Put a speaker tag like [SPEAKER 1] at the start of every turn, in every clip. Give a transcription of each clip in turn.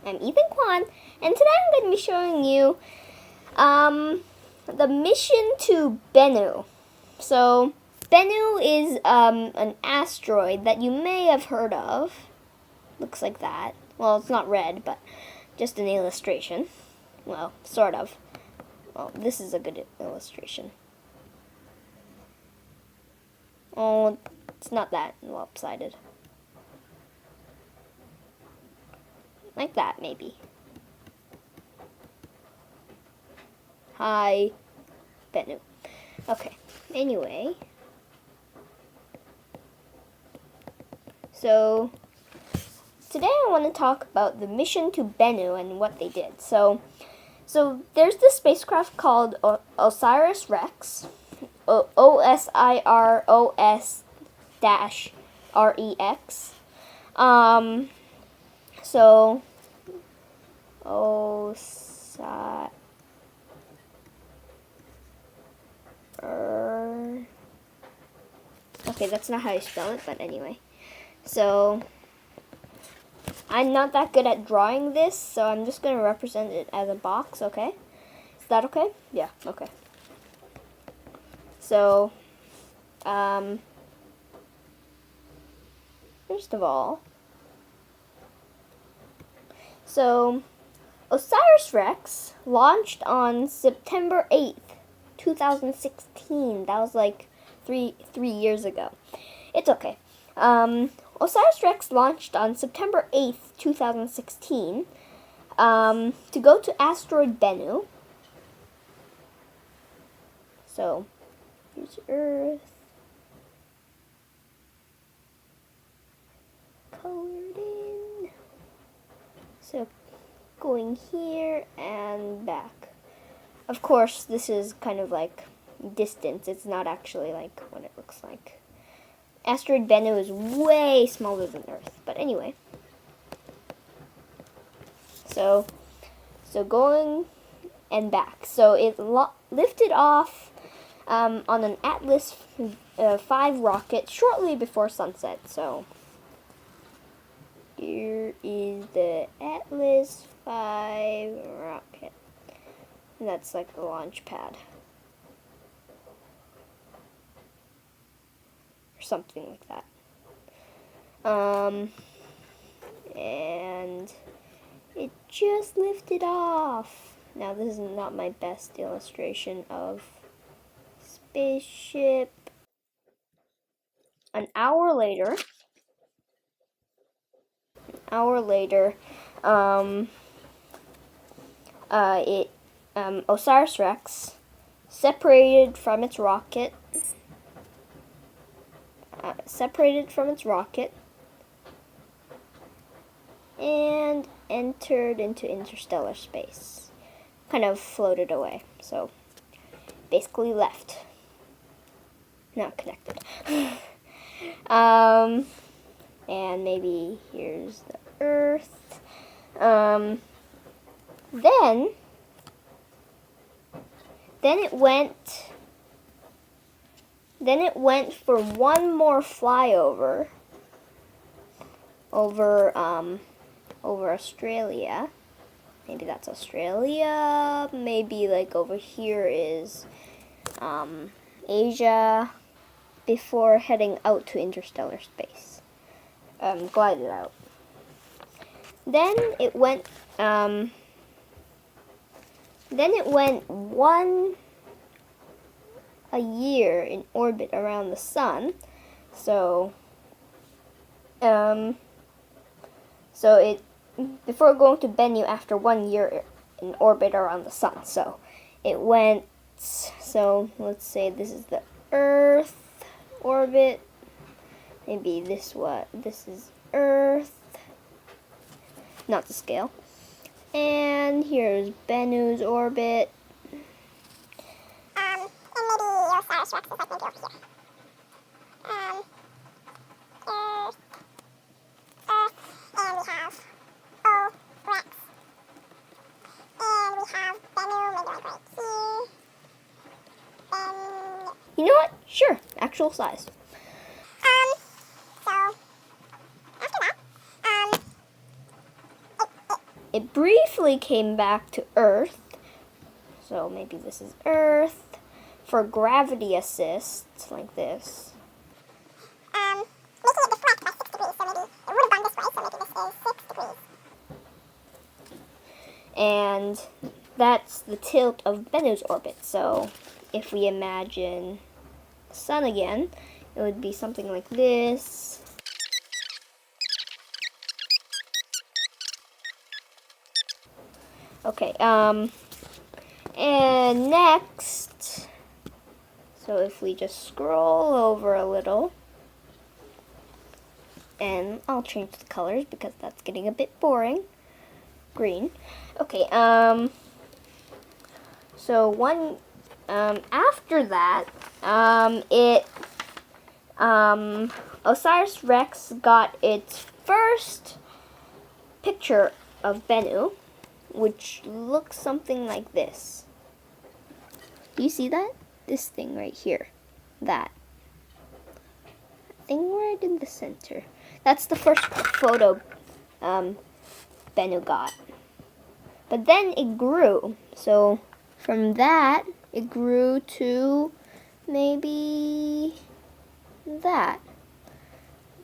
[SPEAKER 1] I'm Ethan Kwan, and today I'm going to be showing you the mission to Bennu. So, Bennu is an asteroid that you may have heard of. Looks like that. Well, it's not red, but just an illustration. Well, sort of. Well, this is a good illustration. Oh, it's not that lopsided. Like that, maybe. Hi, bennu. Okay, anyway. So, today I want to talk about the mission to Bennu and what they did. So there's this spacecraft called OSIRIS-REx, OSIROS-REX. So, okay, that's not how you spell it, but anyway. So, I'm not that good at drawing this, so I'm just going to represent it as a box, okay? Is that okay? Yeah, okay. So, first of all, OSIRIS-REx launched on September 8th, 2016. That was like three years ago. It's okay. OSIRIS-REx launched on September 8th, 2016 to go to asteroid Bennu. So, here's Earth. Colored in. So, going here and back. Of course, this is kind of like distance. It's not actually like what it looks like. Asteroid Bennu is way smaller than Earth. But anyway. So going and back. So it lifted off on an Atlas 5 rocket shortly before sunset. So here is the Atlas 5 rocket. And that's like the launch pad. Or something like that. And it just lifted off. Now this is not my best illustration of spaceship. An hour later, OSIRIS-REx separated from its rocket. And entered into interstellar space. Kind of floated away. So, basically left. Not connected. And maybe here's the Earth. Then it went for one more flyover over Australia. Maybe that's Australia. Maybe like over here is Asia, before heading out to interstellar space. Glided out. Then it went 1 year in orbit around the sun. So it, before going to Bennu after 1 year in orbit around the sun. So it went, so let's say this is the Earth orbit. Maybe this is Earth. Not to scale. And here's Bennu's orbit.
[SPEAKER 2] And maybe your OSIRIS-REx is like maybe over here. Earth, and we have O-REx. And we have Bennu, maybe like right here.
[SPEAKER 1] You know what? Sure, actual size.
[SPEAKER 2] So after that,
[SPEAKER 1] it briefly came back to Earth. So maybe this is Earth for gravity assist, like this.
[SPEAKER 2] Making it deflect by 6 degrees, so maybe it would have gone this way, so maybe this is 6 degrees.
[SPEAKER 1] And that's the tilt of Bennu's orbit. So if we imagine the sun again, it would be something like this. Okay, and next, so if we just scroll over a little, and I'll change the colors because that's getting a bit boring. Green. Okay, so after that, Osiris Rex got its first picture of Bennu, which looks something like this. Do you see that? This thing right here. That thing right in the center. That's the first photo Bennu got. But then it grew. So from that, it grew to maybe that.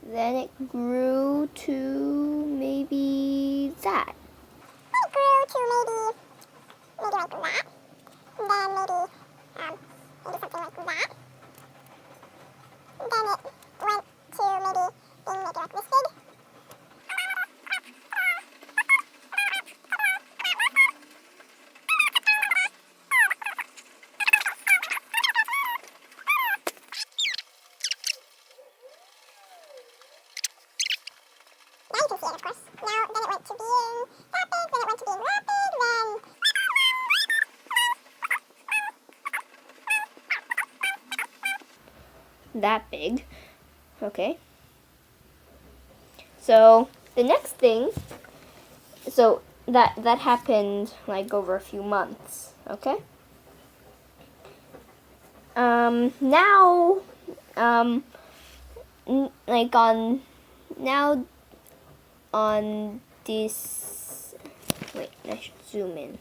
[SPEAKER 1] Then it grew to maybe that.
[SPEAKER 2] It grew to maybe like that. And then maybe something like that. Then it went to maybe being maybe like this big. Now you can see it, of course. Now, then it went to being that big, then it went to being that big, then...
[SPEAKER 1] That big. Okay. So the next thing, so that happened like over a few months. Okay. Now, like on this, wait, I should zoom in.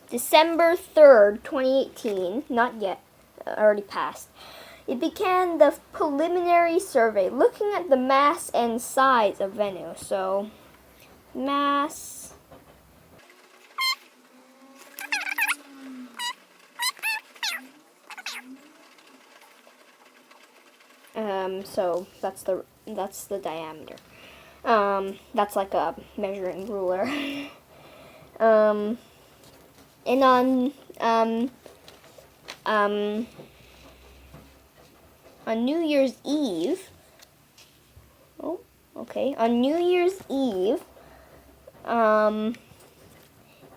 [SPEAKER 1] December 3rd, 2018, not yet, already passed. It began the preliminary survey looking at the mass and size of Bennu. So, mass, so that's the diameter. That's like a measuring ruler. And on New Year's Eve, on New Year's Eve,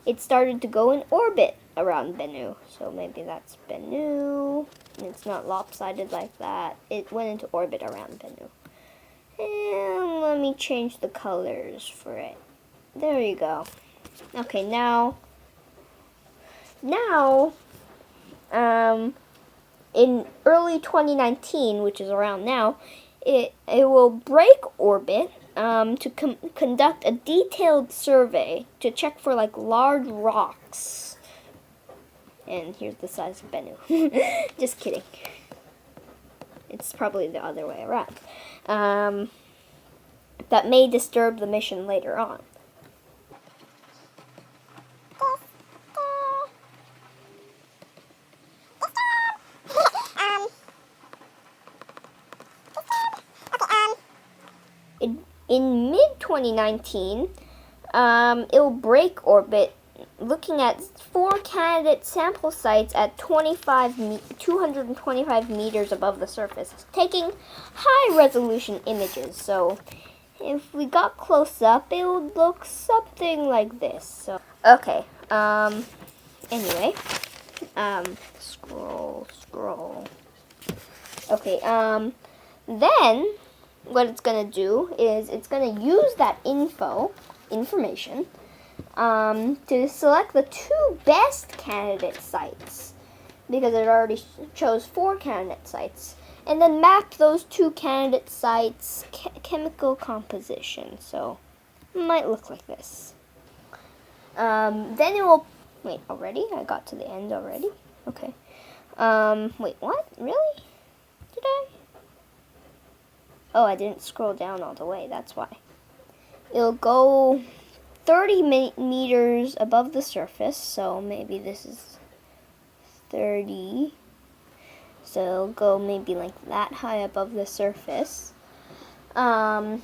[SPEAKER 1] it started to go in orbit around Bennu. So maybe that's Bennu. And it's not lopsided like that. It went into orbit around Bennu. And let me change the colors for it. There you go. Okay, now, in early 2019, which is around now, it will break orbit to conduct a detailed survey to check for like large rocks. And here's the size of Bennu. Just kidding. It's probably the other way around. That may disturb the mission later on. In mid-2019, it will break orbit looking at 4 candidate sample sites at 225 meters above the surface, taking high-resolution images. So if we got close up, it would look something like this. So, okay, anyway, scroll. Okay, then what it's going to do is it's going to use that information to select the 2 best candidate sites, because it already chose 4 candidate sites, and then map those 2 candidate sites chemical composition. So it might look like this. Then it will, wait, already? I got to the end already? Okay. Wait, what? Really? Did I? Oh, I didn't scroll down all the way, that's why. It'll go 30 meters above the surface, so maybe this is 30. So it'll go maybe like that high above the surface. So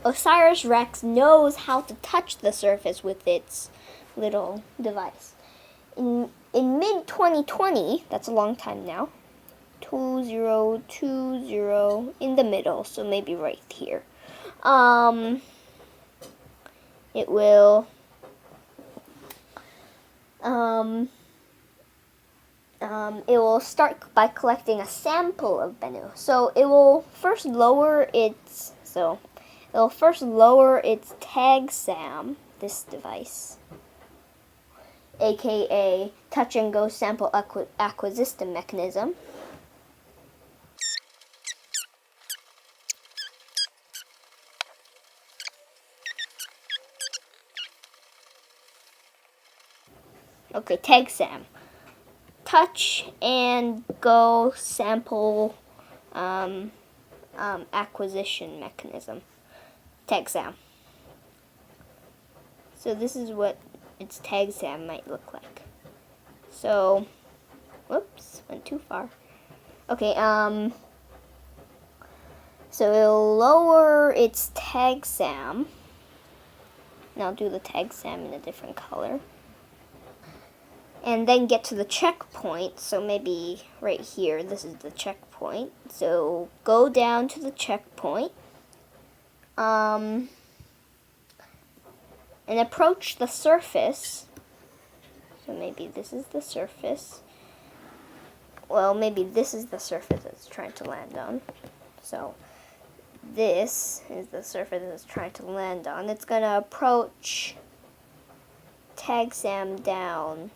[SPEAKER 1] Osiris Rex knows how to touch the surface with its little device. In mid-2020, that's a long time now, 2020 in the middle, so maybe right here. It will it will start by collecting a sample of bennu. So it will first lower its tag SAM, this device, aka touch and go sample acquisition mechanism. Okay, tag SAM. Touch and go sample acquisition mechanism. Tag SAM. So this is what its tag SAM might look like. So, whoops, went too far. Okay, so it'll lower its tag SAM. And I'll do the tag SAM in a different color. And then get to the checkpoint. So maybe right here, this is the checkpoint. So go down to the checkpoint. And approach the surface. So maybe this is the surface. Well, maybe this is the surface it's trying to land on. So this is the surface it's trying to land on. It's going to approach tag SAM down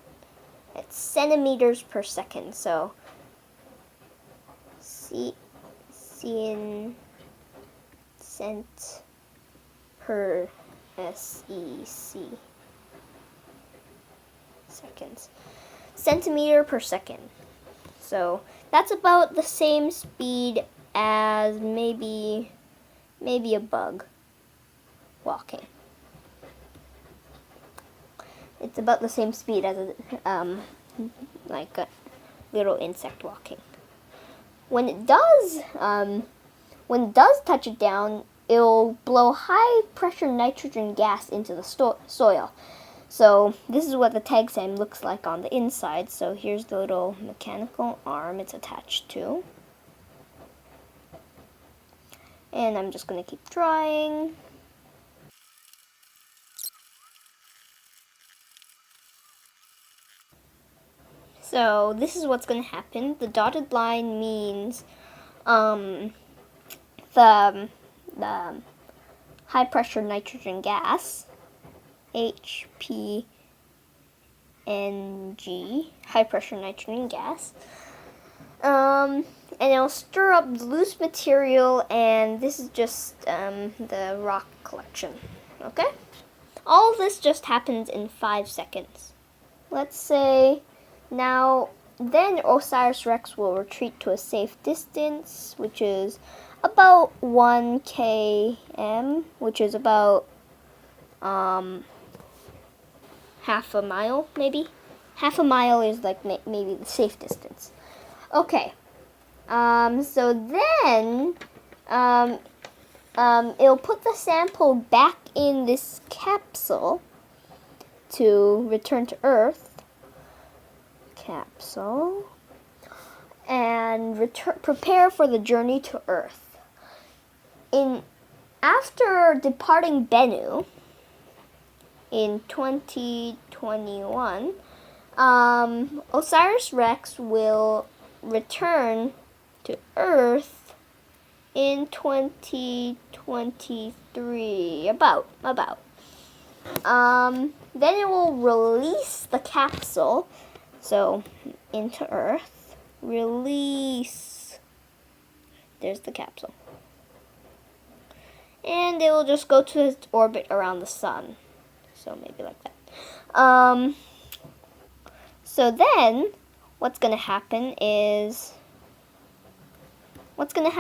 [SPEAKER 1] at centimeters per second. So cent per SEC seconds. Centimeter per second. So that's about the same speed as maybe a bug walking. It's about the same speed as like a little insect walking. When it does touch it down, it'll blow high pressure nitrogen gas into the soil. So this is what the tag SAM looks like on the inside. So here's the little mechanical arm it's attached to. And I'm just going to keep drawing. So this is what's going to happen. The dotted line means the high pressure nitrogen gas, HPNG, high pressure nitrogen gas. And it'll stir up the loose material, and this is just the rock collection. Okay? All of this just happens in 5 seconds. Let's say now, then Osiris Rex will retreat to a safe distance, which is about 1 km, which is about half a mile, maybe. Half a mile is like maybe the safe distance. Okay. So then, it'll put the sample back in this capsule to return to Earth. Capsule. And prepare for the journey to Earth. After departing Bennu in 2021, Osiris Rex will return to Earth in 2023, about. Then it will release the capsule, so into Earth, release, there's the capsule. And it will just go to its orbit around the sun. So maybe like that. So then what's gonna happen is it's gonna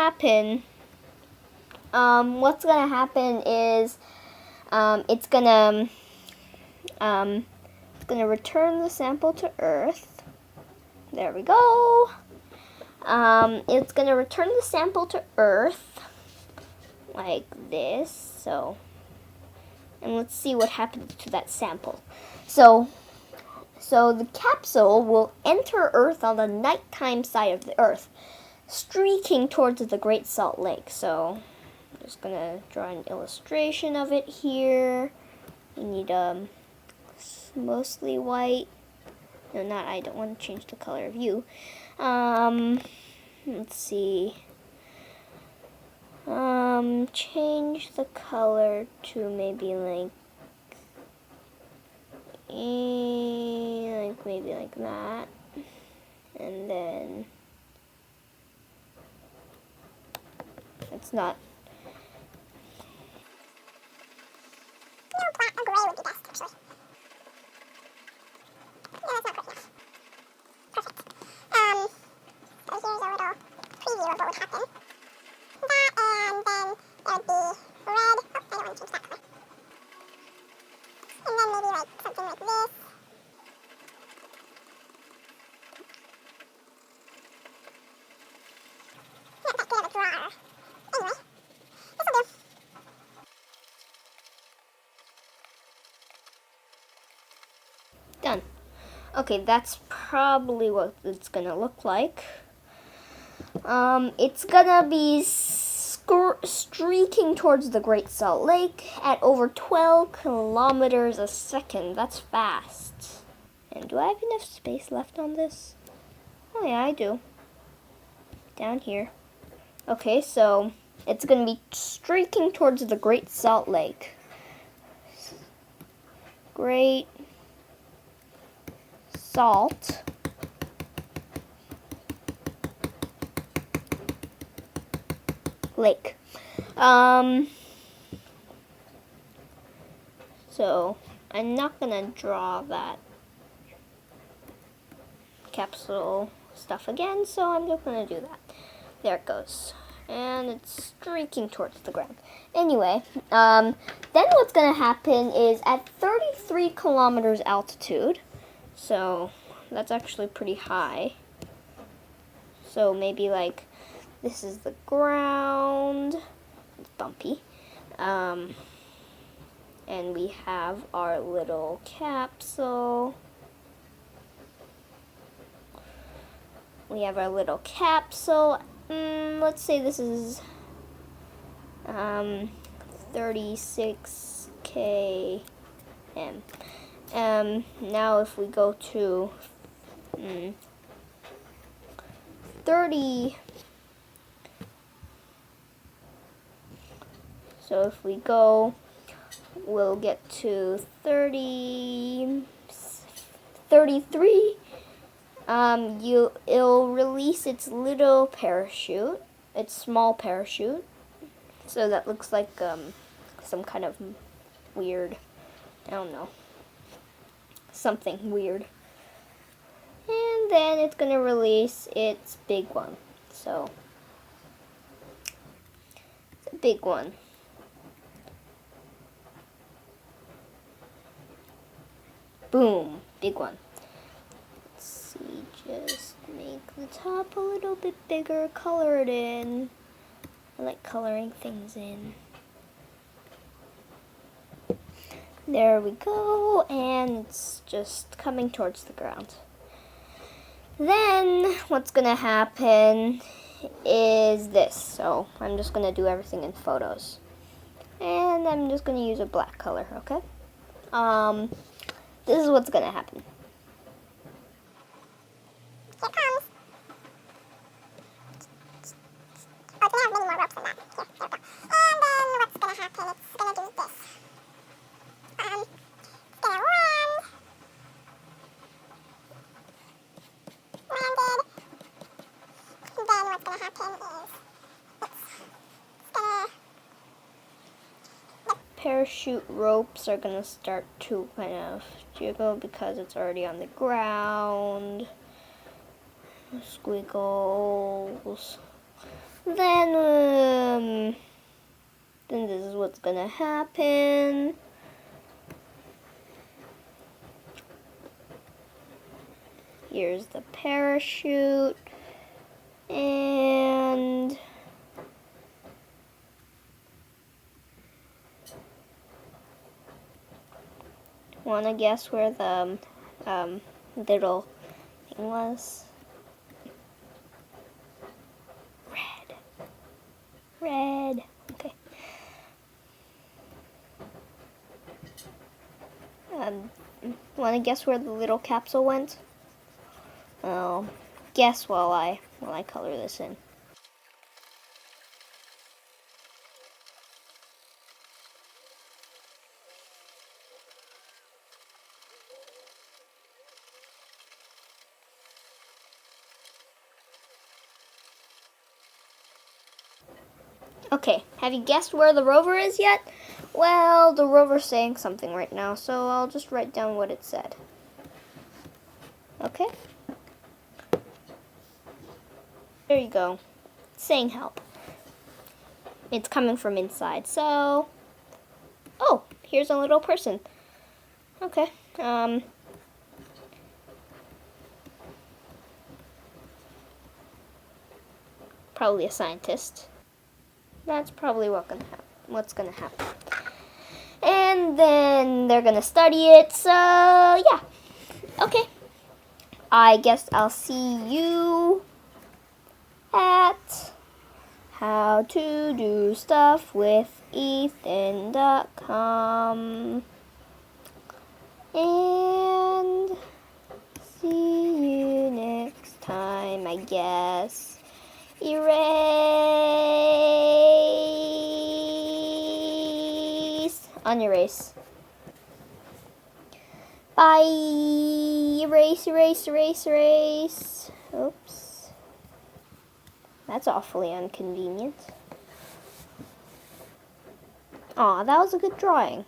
[SPEAKER 1] return the sample to Earth. There we go. It's gonna return the sample to Earth like this. So, and let's see what happens to that sample. So the capsule will enter Earth on the nighttime side of the Earth, streaking towards the Great Salt Lake. So I'm just gonna draw an illustration of it here. We need mostly white. No, not I don't want to change the color of you. Let's see. Change the color to maybe maybe like that. And then it's not.
[SPEAKER 2] Black or gray would be best, actually. Yeah, that's not good enough. Perfect. So here's a little preview of what would happen. That, and then there would be red. Oh, I don't want to change that color. And then maybe like something like this. Not that good of a drawer. Anyway, this'll do.
[SPEAKER 1] Done. Okay, that's probably what it's gonna look like. It's gonna be streaking towards the Great Salt Lake at over 12 kilometers a second. That's fast. And do I have enough space left on this? Oh yeah, I do. Down here. Okay, so it's gonna be streaking towards the Great Salt Lake. Great Salt Lake. So I'm not gonna draw that capsule stuff again, so I'm just gonna do that. There it goes. And it's streaking towards the ground. Anyway, then what's gonna happen is at 33 kilometers altitude, so that's actually pretty high. So maybe like this is the ground. It's bumpy. And we have our little capsule. Let's say this is 36 km. Now if we go to 30. So if we go, we'll get to 33. It'll release its little parachute, its small parachute. So that looks like some kind of weird, I don't know, something weird. And then it's gonna release its big one. So it's a big one. Boom, big one. Let's see, just make the top a little bit bigger, color it in. I like coloring things in. There we go, and it's just coming towards the ground. Then what's gonna happen is this. So I'm just gonna do everything in photos. And I'm just gonna use a black color, okay? This is what's gonna happen.
[SPEAKER 2] Here it comes. Oh, it's gonna have many more ropes than that. Here, there we go. And then what's gonna happen? It's gonna do this. It's gonna land. Landed. And then what's gonna happen is
[SPEAKER 1] parachute ropes are gonna start to kind of jiggle because it's already on the ground. Squiggles. Then this is what's gonna happen. Here's the parachute, and wanna guess where the little thing was? Red. Okay. Want to guess where the little capsule went? Well, guess while I color this in. Okay, have you guessed where the rover is yet? Well, the rover's saying something right now, so I'll just write down what it said. Okay? There you go. It's saying help. It's coming from inside, so... Oh, here's a little person. Okay, probably a scientist. That's probably what's gonna happen. And then they're gonna study it, so yeah. Okay. I guess I'll see you at How to Do Stuff with Ethan.com. And see you next time, I guess. Erase. Unerase. Bye. Erase, erase, erase, erase. Oops. That's awfully inconvenient. Aw, that was a good drawing.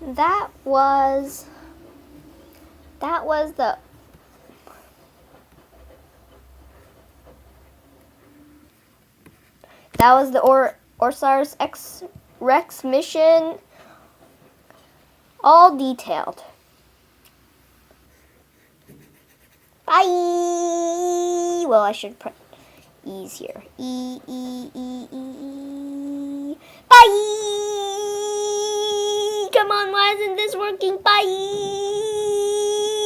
[SPEAKER 1] That was the Orsars X Rex mission, all detailed. Bye. Well, I should put E's here. E. Bye. Come on, why isn't this working? Bye.